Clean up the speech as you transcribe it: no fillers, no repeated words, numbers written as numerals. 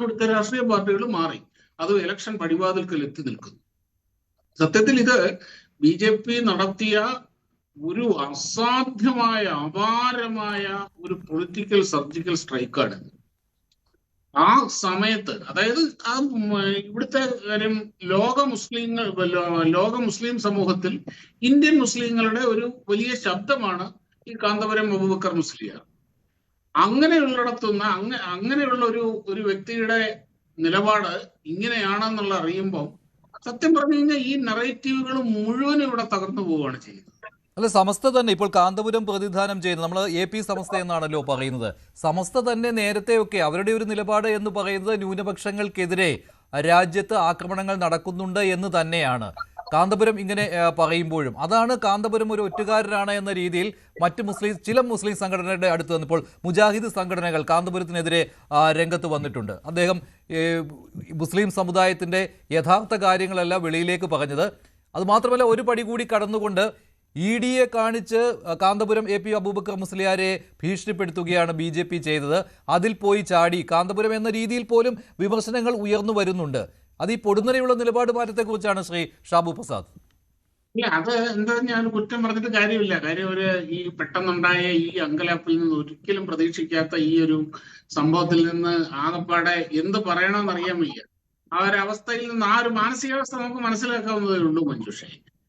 ഇവിടുത്തെ രാഷ്ട്രീയ പാർട്ടികൾ മാറി. അത് ഇലക്ഷൻ പടിവാതിൽക്കൽ എത്തി നിൽക്കുന്നു. സത്യത്തിൽ ഇത് BJP നടത്തിയ ഒരു അസാധ്യമായ അപാരമായ ഒരു പൊളിറ്റിക്കൽ സർജിക്കൽ സ്ട്രൈക്കാണ്. ആ സമയത്ത്, അതായത് ഇവിടുത്തെ കാര്യം, ലോക മുസ്ലിം സമൂഹത്തിൽ ഇന്ത്യൻ മുസ്ലിങ്ങളുടെ ഒരു വലിയ ശബ്ദമാണ് ഈ കാന്തപുരം അബൂബക്കർ മുസ്ലിയാർ. അങ്ങനെയുള്ള ഒരു വ്യക്തിയുടെ നിലപാട് ഇങ്ങനെയാണെന്നുള്ള അറിയുമ്പോൾ സത്യം പറഞ്ഞു കഴിഞ്ഞാൽ ഈ നറേറ്റീവുകൾ മുഴുവനും ഇവിടെ തകർന്നു പോവുകയാണ് ചെയ്യുന്നത്. അല്ല, സമസ്ത തന്നെ ഇപ്പോൾ കാന്തപുരം പ്രതിനിധാനം ചെയ്യുന്നത്, നമ്മൾ AP സമസ്ത എന്നാണല്ലോ പറയുന്നത്. സമസ്ത തന്നെ നേരത്തെയൊക്കെ അവരുടെ ഒരു നിലപാട് എന്ന് പറയുന്നത് ന്യൂനപക്ഷങ്ങൾക്കെതിരെ രാജ്യത്ത് ആക്രമണങ്ങൾ നടക്കുന്നുണ്ട് എന്ന് തന്നെയാണ്. കാന്തപുരം ഇങ്ങനെ പറയുമ്പോഴും അതാണ് കാന്തപുരം ഒരു ഒറ്റുകാരനാണ് എന്ന രീതിയിൽ ചില മുസ്ലിം സംഘടനകളുടെ അടുത്ത് വന്നപ്പോൾ മുജാഹിദ് സംഘടനകൾ കാന്തപുരത്തിനെതിരെ രംഗത്ത് വന്നിട്ടുണ്ട്. അദ്ദേഹം മുസ്ലിം സമുദായത്തിൻ്റെ യഥാർത്ഥ കാര്യങ്ങളല്ല വെളിയിലേക്ക് പറഞ്ഞത്. അതുമാത്രമല്ല, ഒരു പടി കൂടി കടന്നുകൊണ്ട് ED കാണിച്ച് കാന്തപുരം AP അബൂബക്കർ മുസ്ലിയാരെ ഭീഷണിപ്പെടുത്തുകയാണ് BJP ചെയ്തത്. അതിൽ പോയി ചാടി കാന്തപുരം എന്ന രീതിയിൽ പോലും വിമർശനങ്ങൾ ഉയർന്നു വരുന്നുണ്ട്. അത് ഈ പൊടുന്നനെയുള്ള നിലപാട് മാറ്റത്തെക്കുറിച്ചാണ് ശ്രീ ഷാബു പ്രസാദ്. ഇല്ല, അത് എന്താ, ഞാൻ കുറ്റം പറഞ്ഞിട്ട് കാര്യമില്ല. കാര്യം ഈ പെട്ടെന്നുണ്ടായ ഈ അങ്കലാപ്പിൽ നിന്ന് ഒരിക്കലും പ്രതീക്ഷിക്കാത്ത ഈ ഒരു സംഭവത്തിൽ നിന്ന് ആകപ്പാടെ എന്ത് പറയണമെന്ന് അറിയാൻ വയ്യ. ആ ഒരു അവസ്ഥയിൽ നിന്ന്, ആ ഒരു മാനസികാവസ്ഥ നമുക്ക് മനസ്സിലാക്കാവുന്നതേ ഉള്ളൂ മഞ്ജുഷേ.